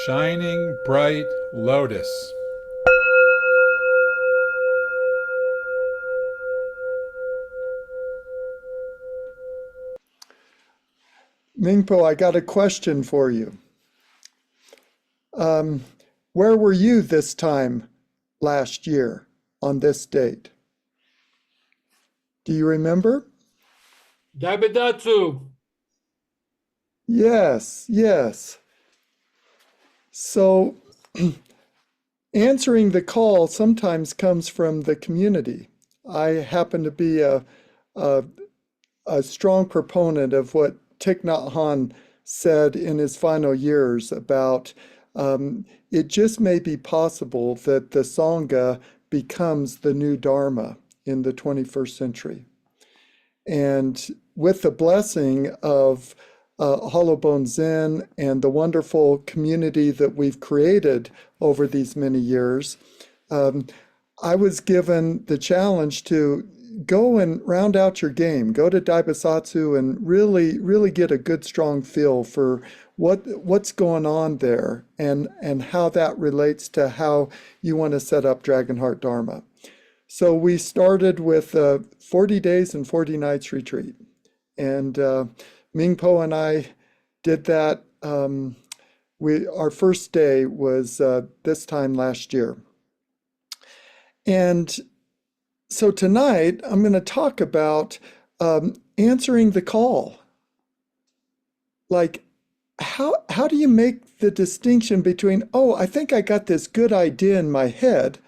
Shining bright lotus. Mingpo, I got a question for you. Where were you this time last year on this date? Do you remember? Dabidatsu. Yes, yes. So answering the call sometimes comes from the community. I happen to be a, a strong proponent of what Thich Nhat Hanh said in his final years about it just may be possible that the Sangha becomes the new Dharma in the 21st century. And with the blessing of Hollowbone Zen and the wonderful community that we've created over these many years, I was given the challenge to go and round out your game. Go to Daibasatsu and really get a good, strong feel for what's going on there and how that relates to how you want to set up Dragonheart Dharma. So we started with 40 days and 40 nights retreat. And Mingpo and I did that. Our first day was this time last year. And so tonight, I'm going to talk about answering the call. Like, how do you make the distinction between, oh, I think I got this good idea in my head,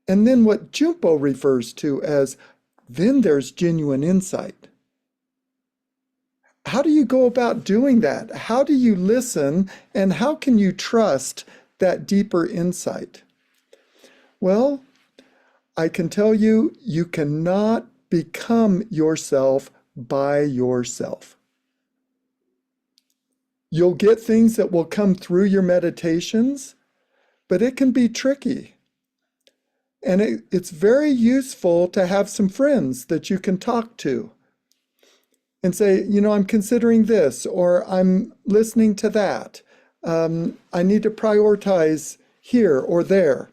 and then what Jun Po refers to as, then there's genuine insight. How do you go about doing that? How do you listen, and how can you trust that deeper insight? Well, I can tell you, you cannot become yourself by yourself. You'll get things that will come through your meditations, but it can be tricky. And it's very useful to have some friends that you can talk to and say, I'm considering this, or I'm listening to that. I need to prioritize here or there.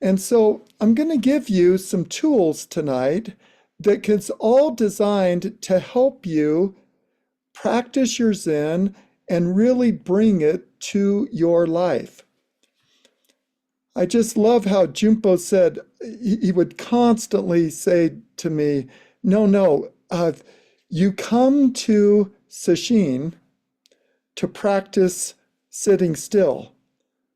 And so I'm going to give you some tools tonight that is all designed to help you practice your Zen and really bring it to your life. I just love how Jun Po said, he would constantly say to me, no, you come to Sesshin to practice sitting still,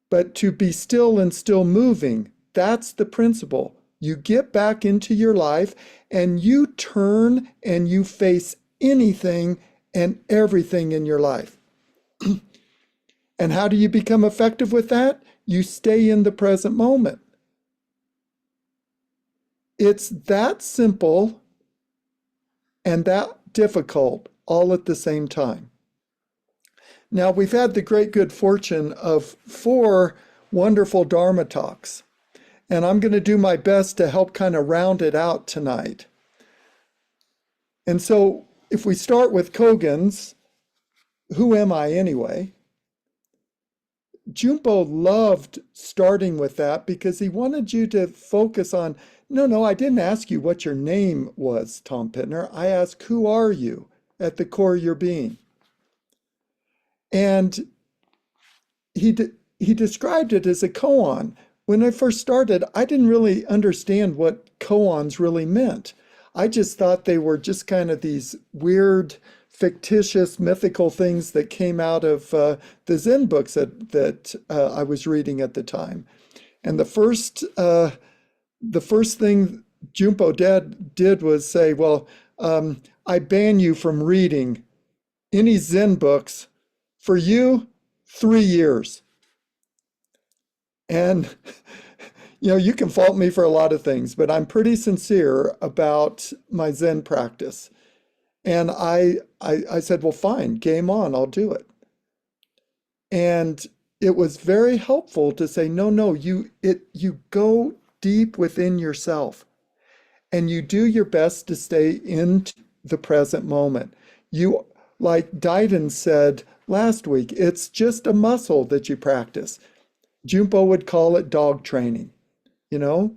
but to be still and still moving. That's the principle. You get back into your life and you turn and you face anything and everything in your life. And how do you become effective with that? You stay in the present moment. It's that simple and that difficult all at the same time. Now, we've had the great good fortune of 4 wonderful Dharma talks. And I'm going to do my best to help kind of round it out tonight. And so if we start with Kogan's, who am I anyway? Jun Po loved starting with that because he wanted you to focus on, no, I didn't ask you what your name was, Tom Pittner. I asked, who are you at the core of your being? And he described it as a koan. When I first started, I didn't really understand what koans really meant. I just thought they were just kind of these weird, fictitious, mythical things that came out of the Zen books that I was reading at the time. And the first thing Jun Po did was say, well, I ban you from reading any Zen books for you 3 years. And, you can fault me for a lot of things, but I'm pretty sincere about my Zen practice. And I said, well, fine, game on, I'll do it. And it was very helpful to say, no, you go deep within yourself and you do your best to stay in the present moment. You, like Daiden said, last week. It's just a muscle that you practice. Jun Po would call it dog training. You know,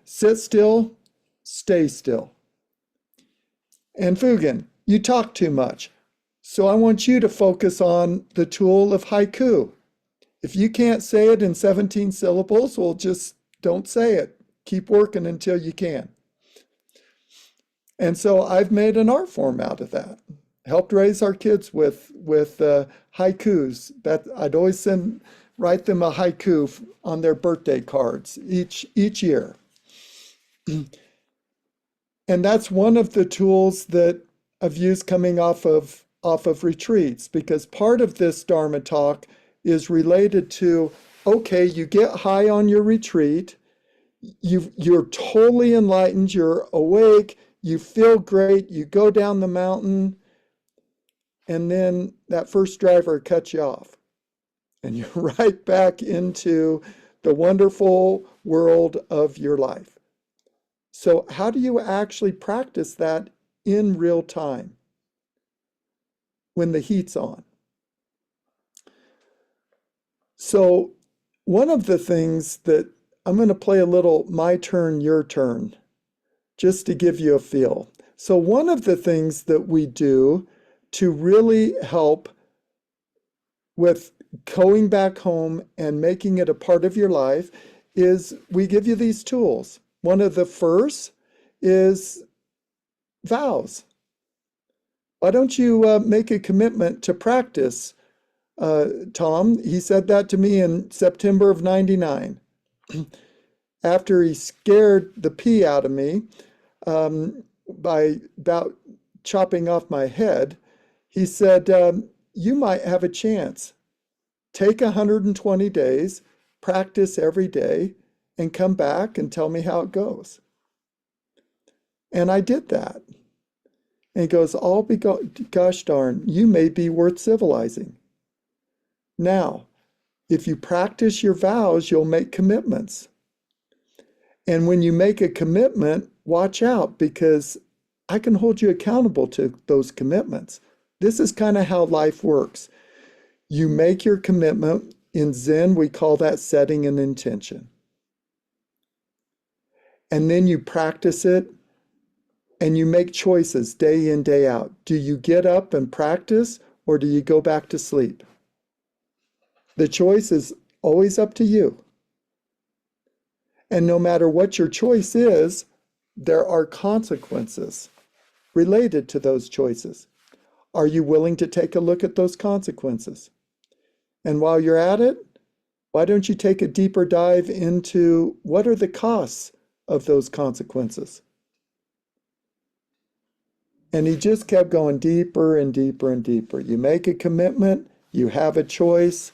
sit still, stay still. And Fugen, you talk too much. So I want you to focus on the tool of haiku. If you can't say it in 17 syllables, well, just don't say it. Keep working until you can. And so I've made an art form out of that. Helped raise our kids with haikus. That I'd always write them a haiku on their birthday cards each year. And that's one of the tools that I've used coming off of retreats, because part of this Dharma talk is related to, okay, you get high on your retreat, you're totally enlightened, you're awake, you feel great, you go down the mountain, and then that first driver cuts you off. And you're right back into the wonderful world of your life. So how do you actually practice that in real time when the heat's on? So one of the things that I'm going to play a little my turn, your turn, just to give you a feel. So one of the things that we do to really help with going back home and making it a part of your life is we give you these tools. One of the first is vows. Why don't you make a commitment to practice, Tom? He said that to me in September of '99. After he scared the pee out of me by about chopping off my head, he said, you might have a chance. Take 120 days, practice every day, and come back and tell me how it goes. And I did that. And he goes, gosh darn, you may be worth civilizing. Now, if you practice your vows, you'll make commitments. And when you make a commitment, watch out, because I can hold you accountable to those commitments. This is kind of how life works. You make your commitment. In Zen, we call that setting an intention. And then you practice it, and you make choices day in, day out. Do you get up and practice, or do you go back to sleep? The choice is always up to you. And no matter what your choice is, there are consequences related to those choices. Are you willing to take a look at those consequences? And while you're at it, why don't you take a deeper dive into what are the costs of those consequences? And he just kept going deeper and deeper and deeper. You make a commitment, you have a choice,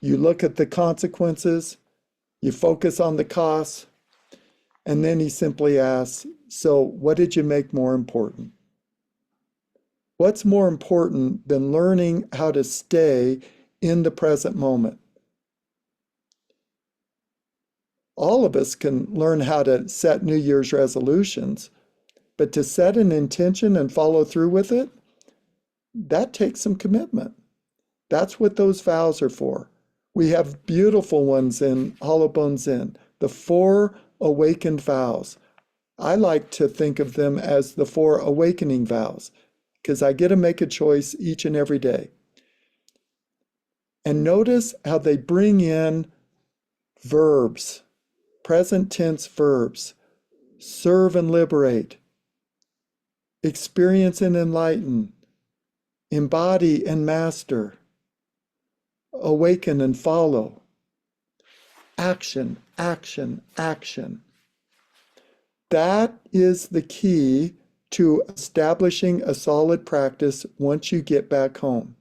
you look at the consequences, you focus on the costs, and then he simply asks, so what did you make more important? What's more important than learning how to stay in the present moment? All of us can learn how to set New Year's resolutions, but to set an intention and follow through with it, that takes some commitment. That's what those vows are for. We have beautiful ones in Hollow Zen, the 4 awakened vows. I like to think of them as the 4 awakening vows, because I get to make a choice each and every day. And notice how they bring in verbs, present tense verbs, serve and liberate, experience and enlighten, embody and master, awaken and follow, action, action, action. That is the key to establishing a solid practice once you get back home.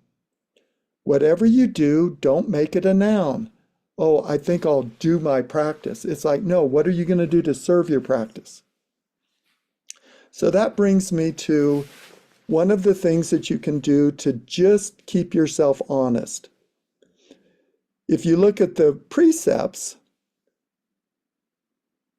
Whatever you do, don't make it a noun. Oh, I think I'll do my practice. It's like, no, what are you going to do to serve your practice? So that brings me to one of the things that you can do to just keep yourself honest. If you look at the precepts,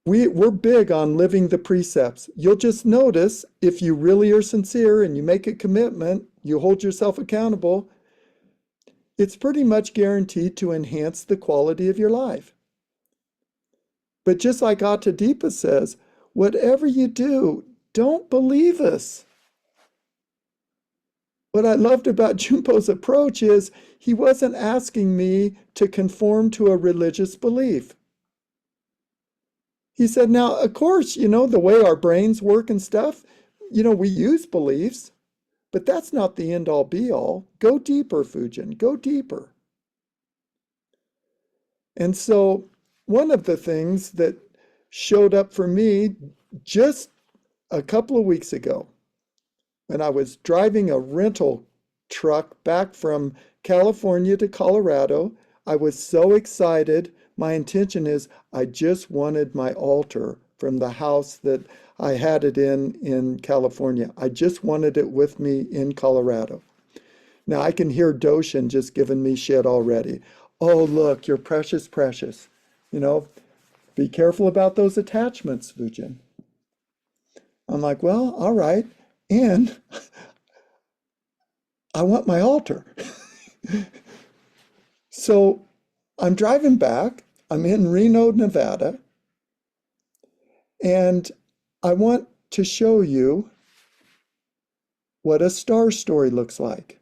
we're big on living the precepts. You'll just notice if you really are sincere and you make a commitment, you hold yourself accountable, it's pretty much guaranteed to enhance the quality of your life. But just like Atadipa says, whatever you do, don't believe us. What I loved about Junpo's approach is he wasn't asking me to conform to a religious belief. He said, now, of course, the way our brains work and stuff, we use beliefs, but that's not the end all be all. Go deeper, Fugen, go deeper. And so one of the things that showed up for me just a couple of weeks ago, when I was driving a rental truck back from California to Colorado, I was so excited. My intention is I just wanted my altar from the house that I had it in California. I just wanted it with me in Colorado. Now I can hear Doshin just giving me shit already. Oh, look, you're precious, precious. Be careful about those attachments, Fugen. I'm like, well, all right. And I want my altar. So I'm driving back. I'm in Reno, Nevada. And I want to show you what a star story looks like.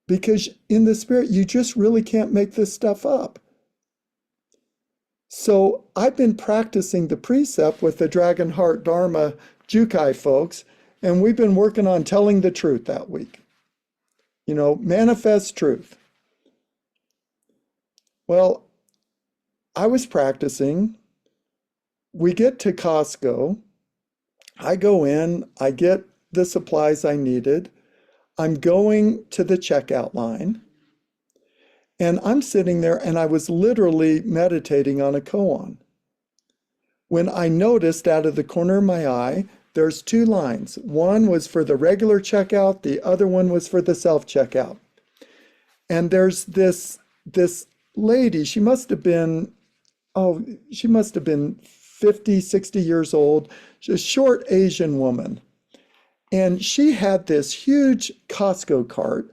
Because in the spirit, you just really can't make this stuff up. So I've been practicing the precept with the Dragon Heart Dharma Jukai folks, and we've been working on telling the truth that week. Manifest truth. Well, I was practicing. We get to Costco. I go in, I get the supplies I needed. I'm going to the checkout line. And I'm sitting there and I was literally meditating on a koan. When I noticed out of the corner of my eye, there's two lines. One was for the regular checkout, the other one was for the self-checkout. And there's this lady, she must have been 50, 60 years old, a short Asian woman. And she had this huge Costco cart.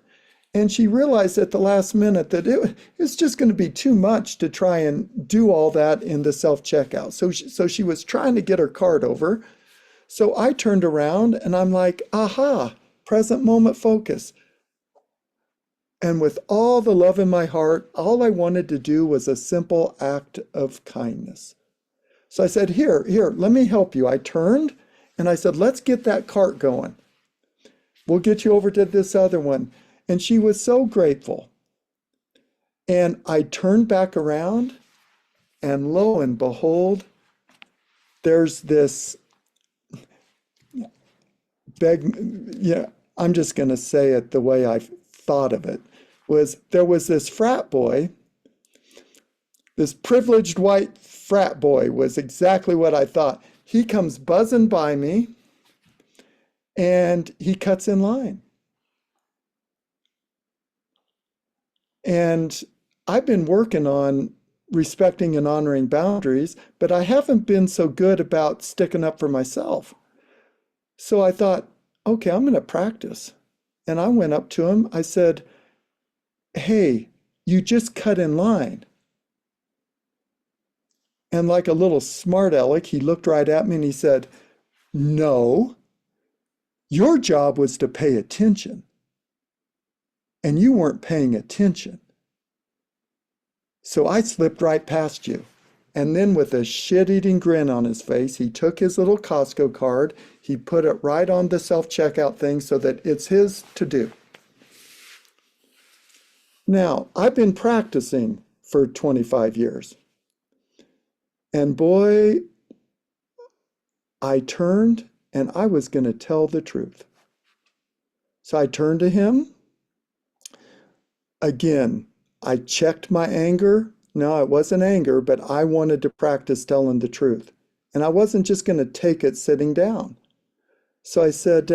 And she realized at the last minute that it's just going to be too much to try and do all that in the self-checkout. So she was trying to get her cart over. So I turned around and I'm like, aha, present moment focus. And with all the love in my heart, all I wanted to do was a simple act of kindness. So I said, here, let me help you. I turned and I said, let's get that cart going. We'll get you over to this other one. And she was so grateful. And I turned back around, and lo and behold, there's this I'm just going to say it the way I thought of it, there was this frat boy, this privileged white frat boy was exactly what I thought. He comes buzzing by me, and he cuts in line. And I've been working on respecting and honoring boundaries, but I haven't been so good about sticking up for myself. So I thought, okay, I'm going to practice. And I went up to him. I said, hey, you just cut in line. And like a little smart aleck, he looked right at me and he said, no, your job was to pay attention. And you weren't paying attention. So I slipped right past you. And then with a shit-eating grin on his face, he took his little Costco card, he put it right on the self-checkout thing so that it's his to do. Now, I've been practicing for 25 years. And boy, I turned and I was going to tell the truth. So I turned to him. Again, I checked my anger. No, it wasn't anger, but I wanted to practice telling the truth. And I wasn't just going to take it sitting down. So I said,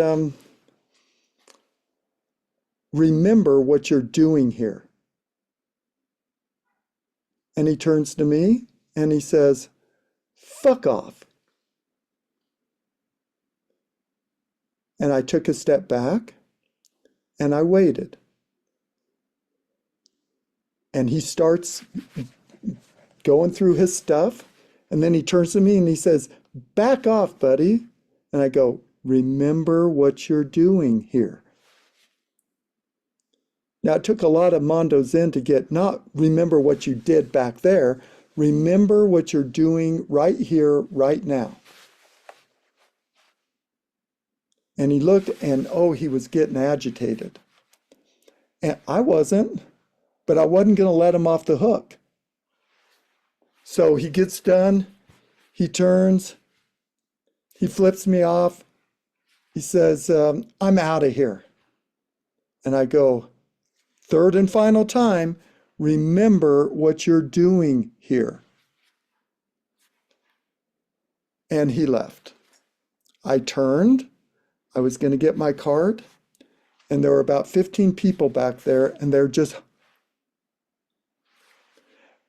remember what you're doing here. And he turns to me and he says, fuck off. And I took a step back and I waited. And he starts going through his stuff. And then he turns to me and he says, "Back off, buddy." And I go, "Remember what you're doing here." Now, it took a lot of Mondo Zen to get not remember what you did back there, remember what you're doing right here, right now. And he looked and, oh, he was getting agitated. And I wasn't, but I wasn't going to let him off the hook. So he gets done, he turns, he flips me off. He says, "I'm out of here." And I go, "Third and final time, remember what you're doing here." And he left. I turned, I was going to get my card, and there were about 15 people back there, and they're just...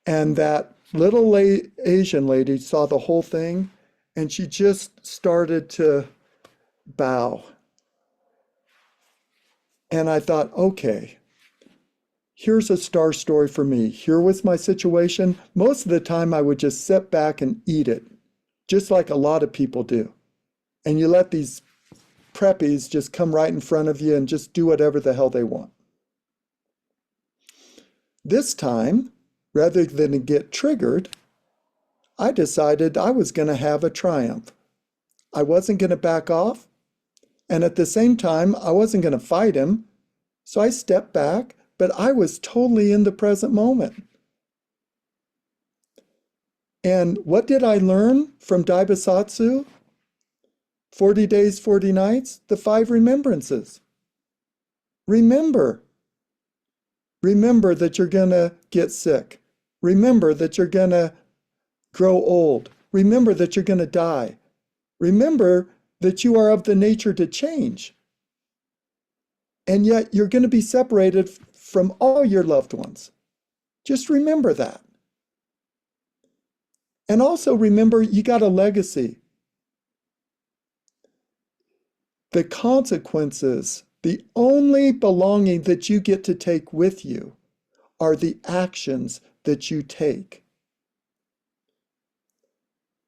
And that little Asian lady saw the whole thing, and she just started to bow. And I thought, okay, here's a star story for me. Here was my situation. Most of the time I would just sit back and eat it, just like a lot of people do. And you let these preppies just come right in front of you and just do whatever the hell they want. This time, rather than get triggered, I decided I was going to have a triumph. I wasn't going to back off, and at the same time, I wasn't going to fight him. So I stepped back, but I was totally in the present moment. And what did I learn from Dai Bosatsu? 40 days, 40 nights, the 5 remembrances. Remember. Remember that you're going to get sick. Remember that you're going to grow old. Remember that you're going to die. Remember that you are of the nature to change. And yet you're going to be separated from all your loved ones. Just remember that. And also remember, you got a legacy. The consequences, the only belonging that you get to take with you are the actions that you take.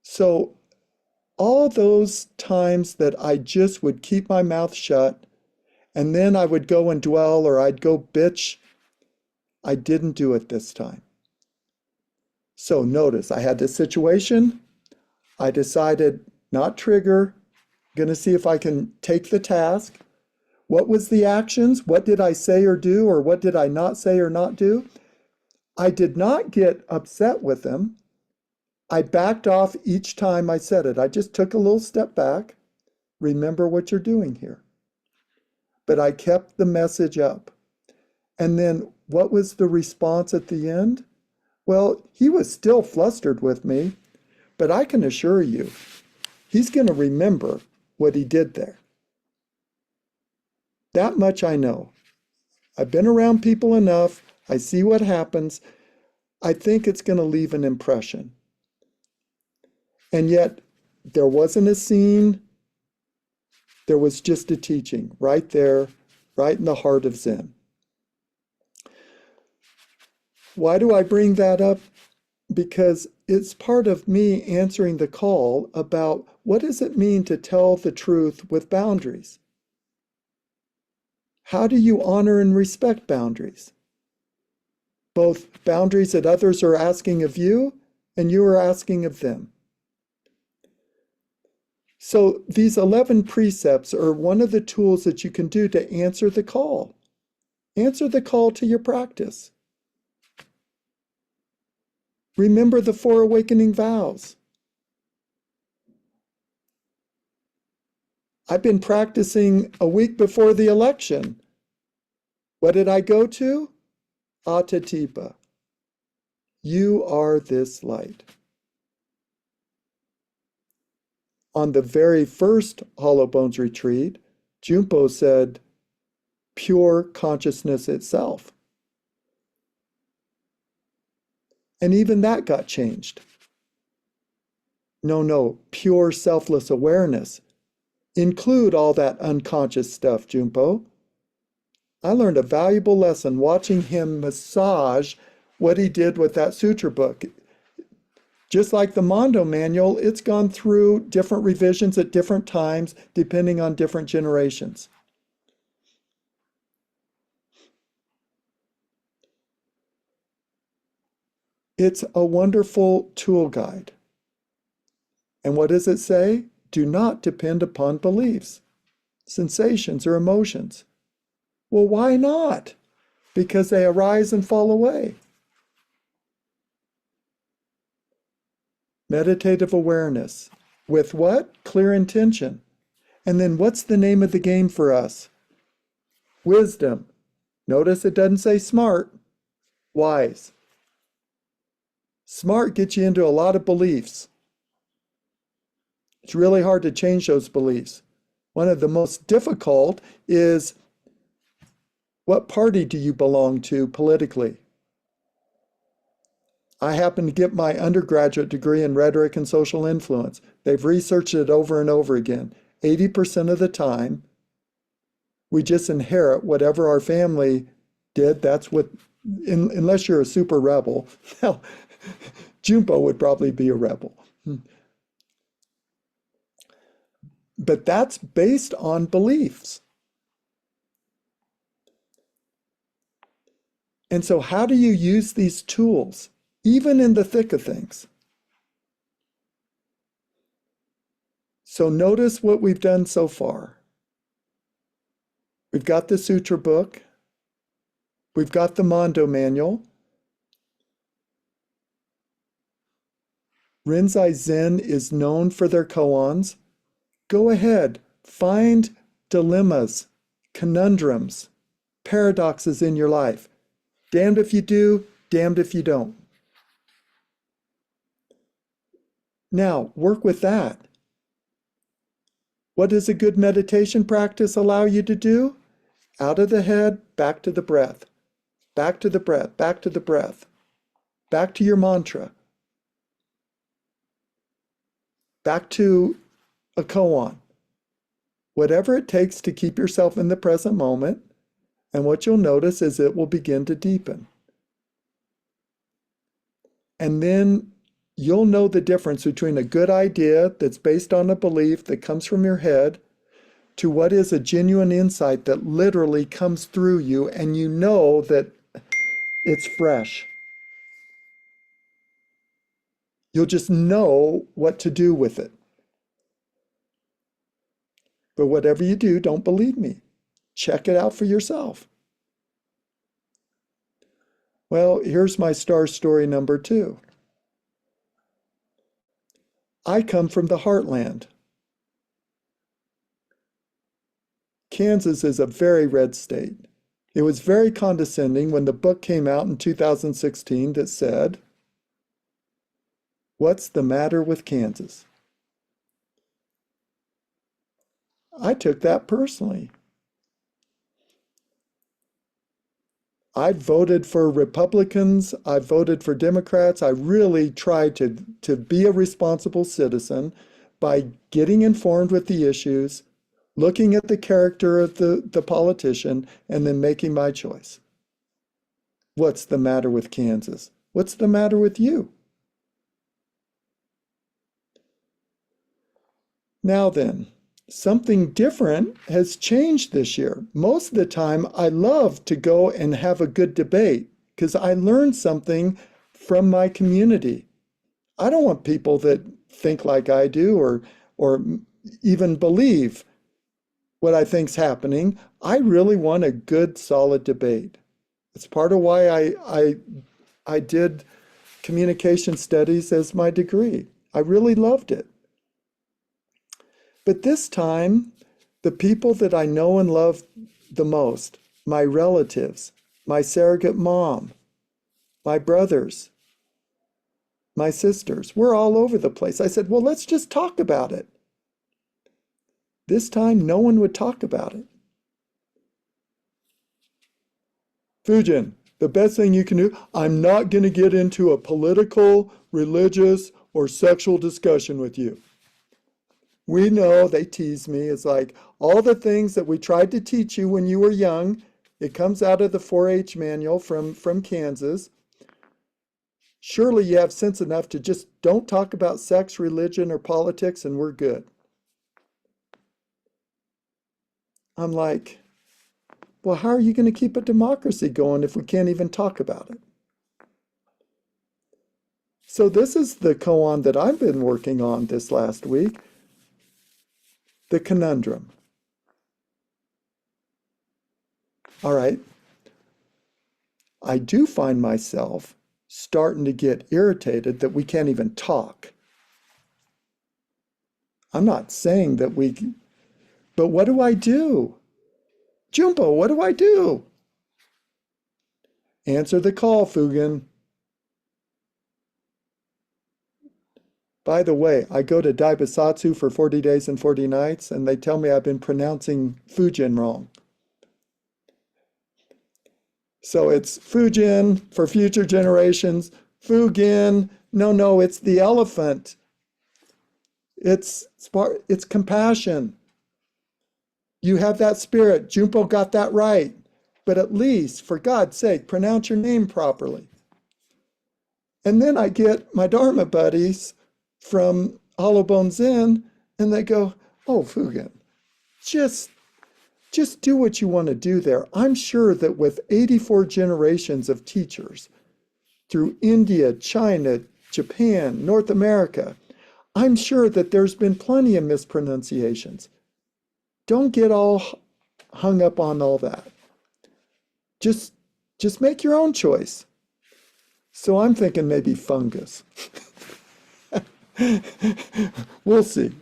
So all those times that I just would keep my mouth shut, and then I would go and dwell, or I'd go bitch, I didn't do it this time. So notice, I had this situation. I decided not trigger, going to see if I can take the task. What was the actions? What did I say or do, or what did I not say or not do? I did not get upset with them. I backed off each time I said it. I just took a little step back. Remember what you're doing here. But I kept the message up. And then what was the response at the end? Well, he was still flustered with me, but I can assure you, he's going to remember what he did there. That much I know. I've been around people enough. I see what happens. I think it's going to leave an impression. And yet, there wasn't a scene. There was just a teaching right there, right in the heart of Zen. Why do I bring that up? Because it's part of me answering the call about what does it mean to tell the truth with boundaries? How do you honor and respect boundaries? Both boundaries that others are asking of you and you are asking of them. So these 11 precepts are one of the tools that you can do to answer the call. Answer the call to your practice. Remember the 4 awakening vows. I've been practicing a week before the election. What did I go to? Atatipa. You are this light. On the very first Hollow Bones retreat, Jun Po said, pure consciousness itself. And even that got changed. No, pure selfless awareness. Include all that unconscious stuff, Jun Po. I learned a valuable lesson watching him massage what he did with that sutra book. Just like the Mondo manual, it's gone through different revisions at different times, depending on different generations. It's a wonderful tool guide. And what does it say? Do not depend upon beliefs, sensations, or emotions. Well, why not? Because they arise and fall away. Meditative awareness. With what? Clear intention. And then what's the name of the game for us? Wisdom. Notice it doesn't say smart. Wise. Smart gets you into a lot of beliefs. It's really hard to change those beliefs. One of the most difficult is, what party do you belong to politically? I happen to get my undergraduate degree in rhetoric and social influence. They've researched it over and over again. 80% of the time, we just inherit whatever our family did. That's what, unless you're a super rebel. Well, Jun Po would probably be a rebel. But that's based on beliefs. And so how do you use these tools, even in the thick of things? So notice what we've done so far. We've got the sutra book. We've got the Mondo manual. Rinzai Zen is known for their koans. Go ahead, find dilemmas, conundrums, paradoxes in your life. Damned if you do, damned if you don't. Now, work with that. What does a good meditation practice allow you to do? Out of the head, back to the breath. Back to the breath, back to the breath. Back to your mantra. Back to a koan. Whatever it takes to keep yourself in the present moment, and what you'll notice is it will begin to deepen. And then you'll know the difference between a good idea that's based on a belief that comes from your head to what is a genuine insight that literally comes through you, and you know that it's fresh. You'll just know what to do with it. But whatever you do, don't believe me. Check it out for yourself. Well, here's my star story number 2. I come from the heartland. Kansas is a very red state. It was very condescending when the book came out in 2016 that said, "What's the matter with Kansas?" I took that personally. I voted for Republicans. I voted for Democrats. I really tried to be a responsible citizen by getting informed with the issues, looking at the character of the politician, and then making my choice. What's the matter with Kansas? What's the matter with you? Now then, something different has changed this year. Most of the time, I love to go and have a good debate because I learned something from my community. I don't want people that think like I do or even believe what I think's happening. I really want a good, solid debate. It's part of why I did communication studies as my degree. I really loved it. But this time, the people that I know and love the most, my relatives, my surrogate mom, my brothers, my sisters, we're all over the place. I said, well, let's just talk about it. This time, no one would talk about it. Fugen, the best thing you can do, I'm not going to get into a political, religious, or sexual discussion with you. We know, they tease me, it's like all the things that we tried to teach you when you were young, it comes out of the 4-H manual from Kansas. Surely you have sense enough to just don't talk about sex, religion, or politics, and we're good. I'm like, well, how are you going to keep a democracy going if we can't even talk about it? So this is the koan that I've been working on this last week, the conundrum. All right, I do find myself starting to get irritated that we can't even talk. I'm not saying that but what do I do? Junpo, what do I do? Answer the call, Fugen. By the way, I go to Daibasatsu for 40 days and 40 nights, and they tell me I've been pronouncing Fugen wrong. So it's Fugen for future generations. Fugen, no, it's the elephant. It's compassion. You have that spirit. Junpo got that right. But at least, for God's sake, pronounce your name properly. And then I get my Dharma buddies from Mondo Zen, and they go, oh, Fugen, just do what you want to do there. I'm sure that with 84 generations of teachers through India, China, Japan, North America, I'm sure that there's been plenty of mispronunciations. Don't get all hung up on all that. Just make your own choice. So I'm thinking maybe fungus. We'll see.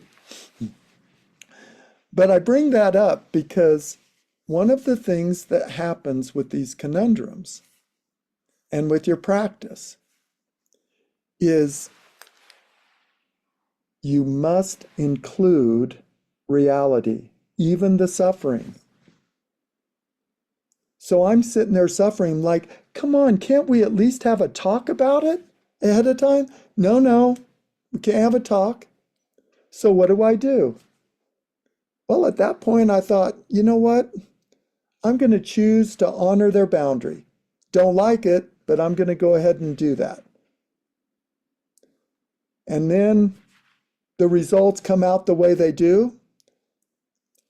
But I bring that up because one of the things that happens with these conundrums and with your practice is you must include reality, even the suffering. So I'm sitting there suffering like, come on, can't we at least have a talk about it ahead of time? No, we can't have a talk. So what do? Well, at that point, I thought, you know what? I'm going to choose to honor their boundary. Don't like it, but I'm going to go ahead and do that. And then the results come out the way they do.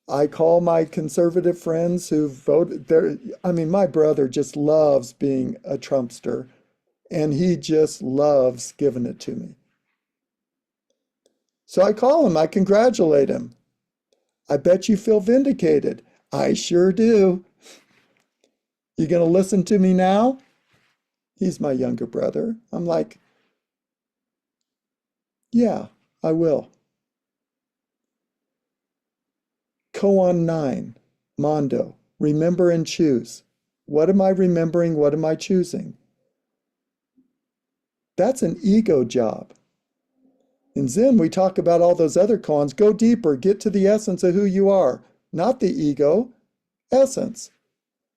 I call my conservative friends who voted there. I mean, my brother just loves being a Trumpster, and he just loves giving it to me. So I call him, I congratulate him. I bet you feel vindicated. I sure do. You going to listen to me now? He's my younger brother. I'm like, yeah, I will. Koan 9, Mondo, remember and choose. What am I remembering? What am I choosing? That's an ego job. In Zen, we talk about all those other koans. Go deeper, get to the essence of who you are, not the ego, essence.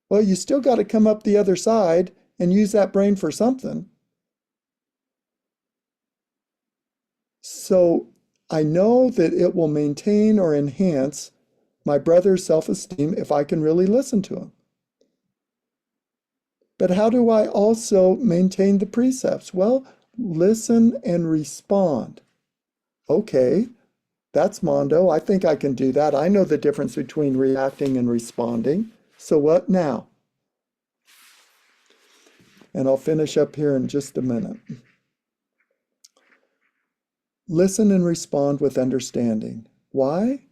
Well, you still got to come up the other side and use that brain for something. So I know that it will maintain or enhance my brother's self-esteem if I can really listen to him. But how do I also maintain the precepts? Well, listen and respond. Okay, that's Mondo. I think I can do that. I know the difference between reacting and responding. So what now? And I'll finish up here in just a minute. Listen and respond with understanding. Why?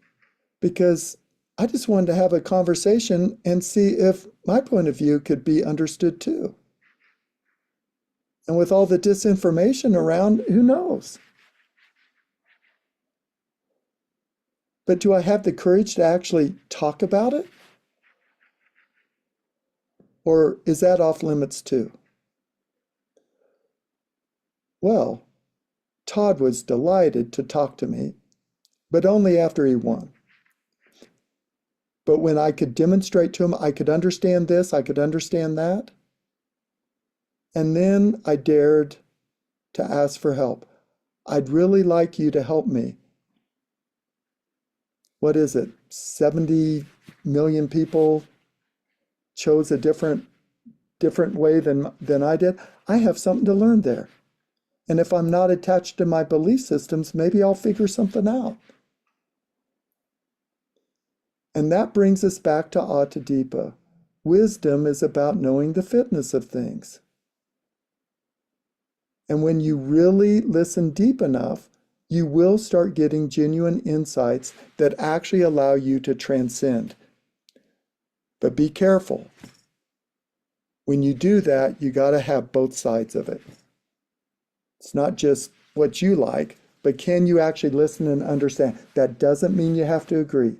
Because I just wanted to have a conversation and see if my point of view could be understood too. And with all the disinformation around, who knows? But do I have the courage to actually talk about it? Or is that off limits too? Well, Todd was delighted to talk to me, but only after he won. But when I could demonstrate to him, I could understand this, I could understand that. And then I dared to ask for help. I'd really like you to help me. What is it? 70 million people chose a different way than I did. I have something to learn there. And if I'm not attached to my belief systems, maybe I'll figure something out. And that brings us back to Atadipa. Wisdom is about knowing the fitness of things. And when you really listen deep enough, you will start getting genuine insights that actually allow you to transcend. But be careful. When you do that, you got to have both sides of it. It's not just what you like, but can you actually listen and understand? That doesn't mean you have to agree.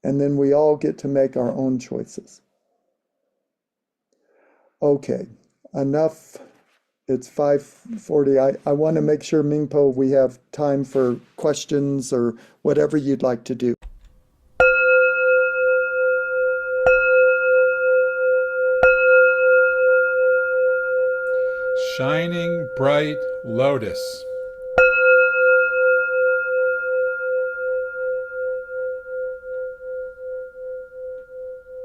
And then we all get to make our own choices. Okay, enough. It's 5:40. I want to make sure, Mingpo, we have time for questions or whatever you'd like to do. Shining bright lotus.